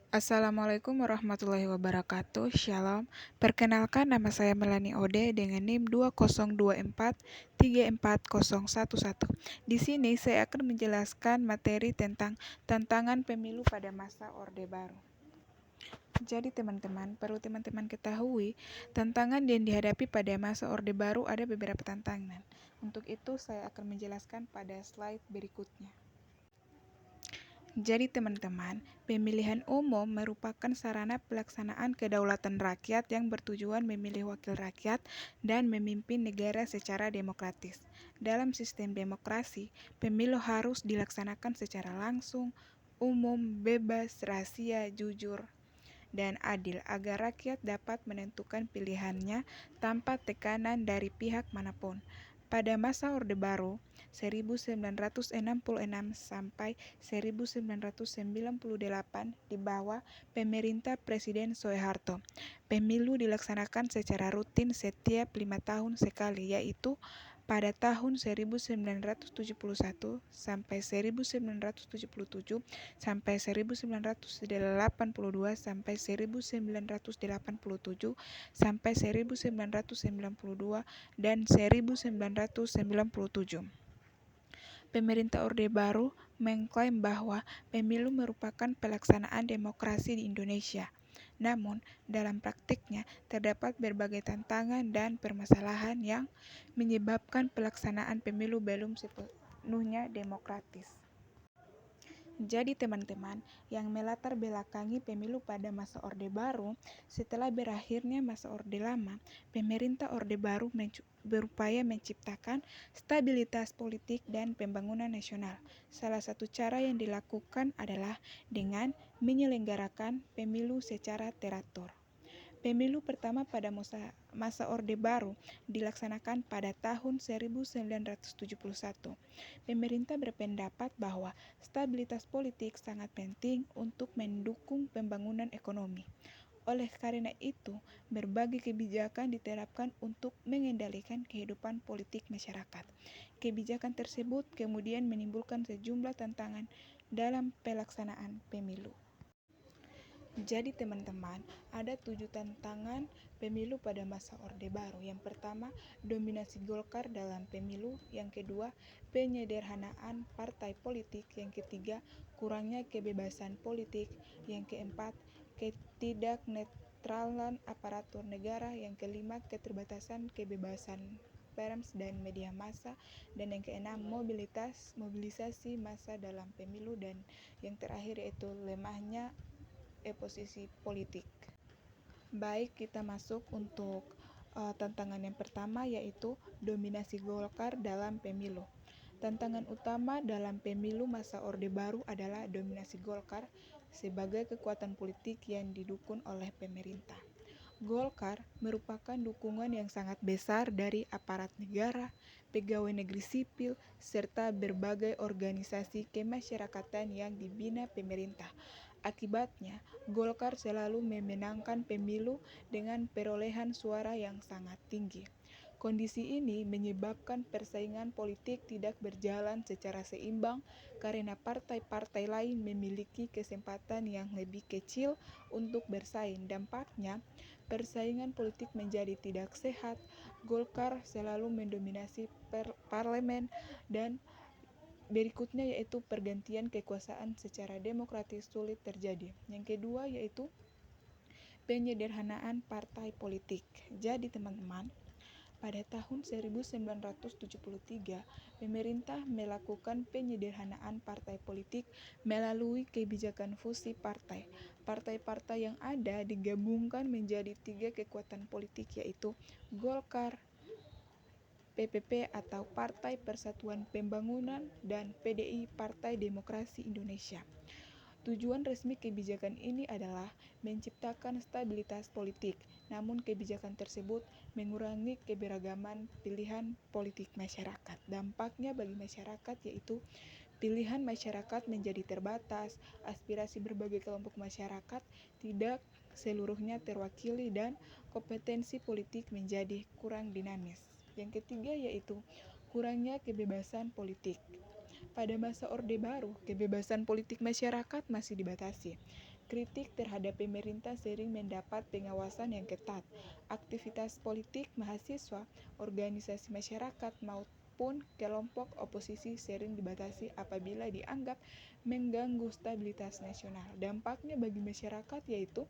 Assalamualaikum warahmatullahi wabarakatuh. Shalom. Perkenalkan, nama saya Melani Ode dengan NIM 2024340111. Di sini saya akan menjelaskan materi tentang tantangan pemilu pada masa Orde Baru. Jadi teman-teman, perlu teman-teman ketahui, tantangan yang dihadapi pada masa Orde Baru ada beberapa tantangan. Untuk itu saya akan menjelaskan pada slide berikutnya. Jadi teman-teman, pemilihan umum merupakan sarana pelaksanaan kedaulatan rakyat yang bertujuan memilih wakil rakyat dan memimpin negara secara demokratis. Dalam sistem demokrasi, pemilu harus dilaksanakan secara langsung, umum, bebas, rahasia, jujur, dan adil agar rakyat dapat menentukan pilihannya tanpa tekanan dari pihak manapun. Pada masa Orde Baru 1966 sampai 1998 di bawah pemerintah Presiden Soeharto, pemilu dilaksanakan secara rutin setiap 5 tahun sekali, yaitu pada tahun 1971 sampai 1977 sampai 1982 sampai 1987 sampai 1992 dan 1997. Pemerintah Orde Baru mengklaim bahwa pemilu merupakan pelaksanaan demokrasi di Indonesia. Namun, dalam praktiknya terdapat berbagai tantangan dan permasalahan yang menyebabkan pelaksanaan pemilu belum sepenuhnya demokratis. Jadi teman-teman, yang melatar belakangi pemilu pada masa Orde Baru, setelah berakhirnya masa Orde Lama, pemerintah Orde Baru berupaya menciptakan stabilitas politik dan pembangunan nasional. Salah satu cara yang dilakukan adalah dengan menyelenggarakan pemilu secara teratur. Pemilu pertama pada masa Orde Baru dilaksanakan pada tahun 1971. Pemerintah berpendapat bahwa stabilitas politik sangat penting untuk mendukung pembangunan ekonomi. Oleh karena itu, berbagai kebijakan diterapkan untuk mengendalikan kehidupan politik masyarakat. Kebijakan tersebut kemudian menimbulkan sejumlah tantangan dalam pelaksanaan pemilu. Jadi teman-teman, ada 7 tantangan pemilu pada masa Orde Baru. Yang pertama, dominasi Golkar dalam pemilu. Yang kedua, penyederhanaan partai politik. Yang ketiga, kurangnya kebebasan politik. Yang keempat, ketidaknetralan aparatur negara. Yang kelima, keterbatasan kebebasan pers dan media massa. Dan yang keenam, mobilisasi massa dalam pemilu. Dan yang terakhir yaitu lemahnya posisi politik. Baik, kita masuk untuk tantangan yang pertama, yaitu dominasi Golkar dalam pemilu. Tantangan utama dalam pemilu masa Orde Baru adalah dominasi Golkar sebagai kekuatan politik yang didukung oleh pemerintah. Golkar merupakan dukungan yang sangat besar dari aparat negara, pegawai negeri sipil, serta berbagai organisasi kemasyarakatan yang dibina pemerintah. Akibatnya, Golkar selalu memenangkan pemilu dengan perolehan suara yang sangat tinggi. Kondisi ini menyebabkan persaingan politik tidak berjalan secara seimbang karena partai-partai lain memiliki kesempatan yang lebih kecil untuk bersaing. Dampaknya, persaingan politik menjadi tidak sehat. Golkar selalu mendominasi parlemen dan berikutnya yaitu pergantian kekuasaan secara demokratis sulit terjadi. Yang kedua yaitu penyederhanaan partai politik. Jadi teman-teman, pada tahun 1973, pemerintah melakukan penyederhanaan partai politik melalui kebijakan fusi partai. Partai-partai yang ada digabungkan menjadi 3 kekuatan politik yaitu Golkar, PPP atau Partai Persatuan Pembangunan, dan PDI Partai Demokrasi Indonesia. Tujuan resmi kebijakan ini adalah menciptakan stabilitas politik, namun kebijakan tersebut mengurangi keberagaman pilihan politik masyarakat. Dampaknya bagi masyarakat yaitu pilihan masyarakat menjadi terbatas, aspirasi berbagai kelompok masyarakat tidak seluruhnya terwakili, dan kompetensi politik menjadi kurang dinamis. Yang ketiga yaitu kurangnya kebebasan politik. Pada masa Orde Baru, kebebasan politik masyarakat masih dibatasi. Kritik terhadap pemerintah sering mendapat pengawasan yang ketat. Aktivitas politik mahasiswa, organisasi masyarakat maupun kelompok oposisi sering dibatasi apabila dianggap mengganggu stabilitas nasional. Dampaknya bagi masyarakat yaitu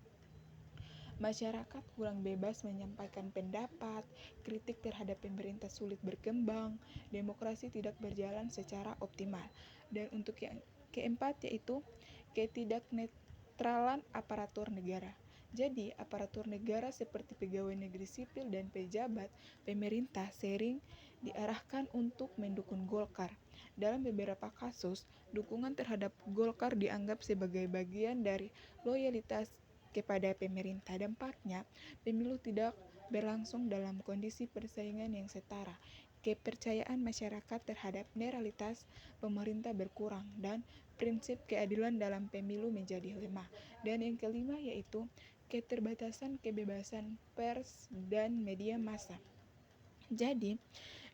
masyarakat kurang bebas menyampaikan pendapat, kritik terhadap pemerintah sulit berkembang, demokrasi tidak berjalan secara optimal. Dan untuk yang keempat yaitu ketidaknetralan aparatur negara. Jadi, aparatur negara seperti pegawai negeri sipil dan pejabat pemerintah sering diarahkan untuk mendukung Golkar. Dalam beberapa kasus, dukungan terhadap Golkar dianggap sebagai bagian dari loyalitas kepada pemerintah. Dampaknya, pemilu tidak berlangsung dalam kondisi persaingan yang setara. Kepercayaan masyarakat terhadap netralitas pemerintah berkurang dan prinsip keadilan dalam pemilu menjadi lemah. Dan yang kelima yaitu keterbatasan kebebasan pers dan media massa. Jadi,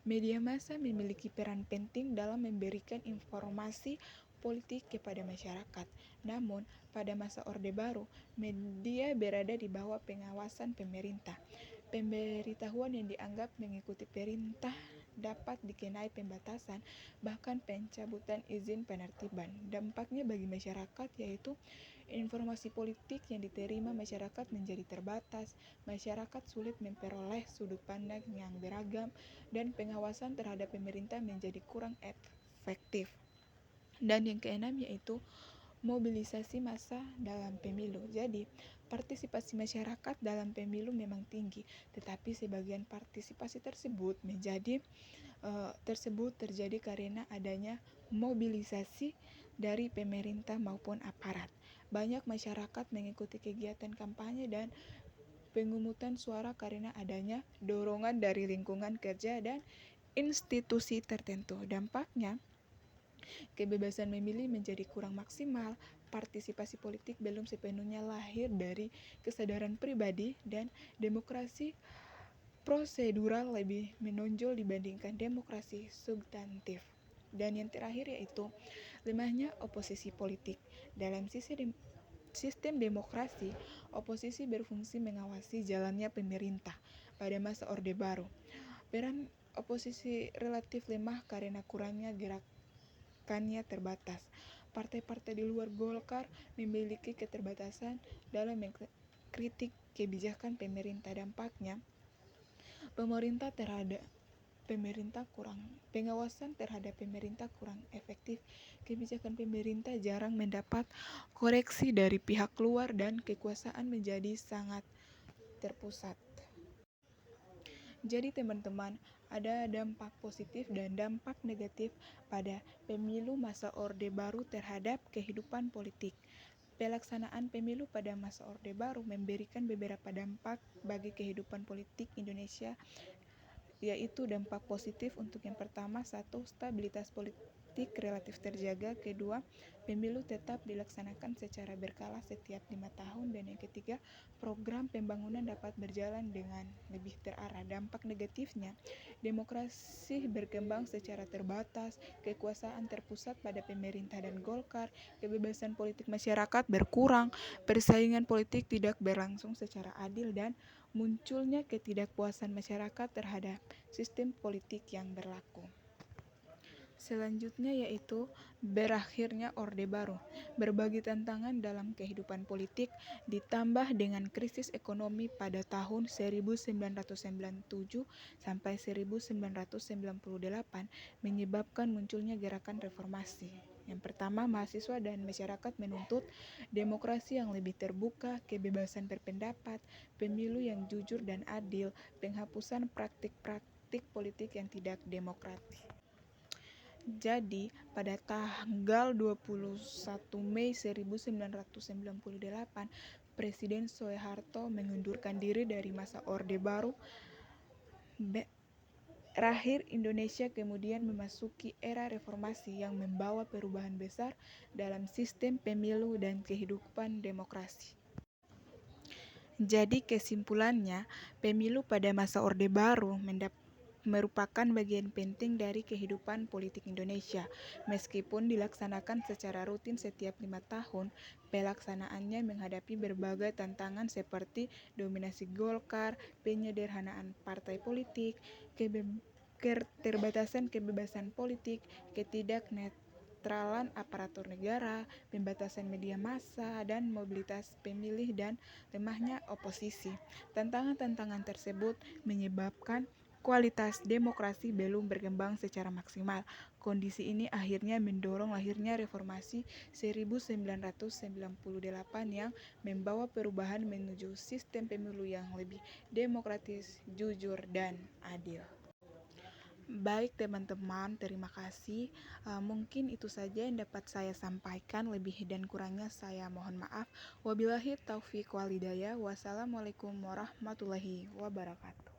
media massa memiliki peran penting dalam memberikan informasi politik kepada masyarakat. Namun, pada masa Orde Baru, media berada di bawah pengawasan pemerintah. Pemberitahuan yang dianggap mengikuti perintah dapat dikenai pembatasan, bahkan pencabutan izin penertiban. Dampaknya bagi masyarakat yaitu informasi politik yang diterima masyarakat menjadi terbatas, masyarakat sulit memperoleh sudut pandang yang beragam, dan pengawasan terhadap pemerintah menjadi kurang efektif. Dan yang keenam yaitu mobilisasi massa dalam pemilu. Jadi, partisipasi masyarakat dalam pemilu memang tinggi, tetapi sebagian partisipasi tersebut terjadi karena adanya mobilisasi dari pemerintah maupun aparat. Banyak masyarakat mengikuti kegiatan kampanye dan pengungutan suara karena adanya dorongan dari lingkungan kerja dan institusi tertentu. Dampaknya, kebebasan memilih menjadi kurang maksimal, partisipasi politik belum sepenuhnya lahir dari kesadaran pribadi, dan demokrasi prosedural lebih menonjol dibandingkan demokrasi substantif. Dan yang terakhir yaitu lemahnya oposisi politik. Dalam sistem demokrasi, oposisi berfungsi mengawasi jalannya pemerintah. Pada masa Orde Baru, peran oposisi relatif lemah karena kurangnya gerakannya terbatas. Partai-partai di luar Golkar memiliki keterbatasan dalam mengkritik kebijakan pemerintah. Dampaknya, pengawasan terhadap pemerintah kurang efektif, kebijakan pemerintah jarang mendapat koreksi dari pihak luar, dan kekuasaan menjadi sangat terpusat. Jadi teman-teman, ada dampak positif dan dampak negatif pada pemilu masa Orde Baru terhadap kehidupan politik. Pelaksanaan pemilu pada masa Orde Baru memberikan beberapa dampak bagi kehidupan politik Indonesia, yaitu dampak positif untuk yang pertama, satu, stabilitas politik relatif terjaga, kedua, pemilu tetap dilaksanakan secara berkala setiap 5 tahun, dan yang ketiga, program pembangunan dapat berjalan dengan lebih terarah. Dampak negatifnya, demokrasi berkembang secara terbatas, kekuasaan terpusat pada pemerintah dan Golkar, kebebasan politik masyarakat berkurang, persaingan politik tidak berlangsung secara adil, dan munculnya ketidakpuasan masyarakat terhadap sistem politik yang berlaku. Selanjutnya yaitu berakhirnya Orde Baru. Berbagai tantangan dalam kehidupan politik ditambah dengan krisis ekonomi pada tahun 1997 sampai 1998 menyebabkan munculnya gerakan reformasi. Yang pertama, mahasiswa dan masyarakat menuntut demokrasi yang lebih terbuka, kebebasan berpendapat, pemilu yang jujur dan adil, penghapusan praktik-praktik politik yang tidak demokratis. Jadi, pada tanggal 21 Mei 1998, Presiden Soeharto mengundurkan diri dari masa Orde Baru. Berakhir Indonesia kemudian memasuki era reformasi yang membawa perubahan besar dalam sistem pemilu dan kehidupan demokrasi. Jadi kesimpulannya, pemilu pada masa Orde Baru merupakan bagian penting dari kehidupan politik Indonesia. Meskipun dilaksanakan secara rutin setiap 5 tahun, pelaksanaannya menghadapi berbagai tantangan seperti dominasi Golkar, penyederhanaan partai politik, keterbatasan kebebasan politik, ketidaknetralan aparatur negara, pembatasan media massa dan mobilitas pemilih, dan lemahnya oposisi. Tantangan-tantangan tersebut menyebabkan kualitas demokrasi belum berkembang secara maksimal. Kondisi ini akhirnya mendorong lahirnya reformasi 1998 yang membawa perubahan menuju sistem pemilu yang lebih demokratis, jujur, dan adil. Baik teman-teman, terima kasih. Mungkin itu saja yang dapat saya sampaikan. Lebih dan kurangnya saya mohon maaf. Wabillahi taufiq walhidayah. Wassalamualaikum warahmatullahi wabarakatuh.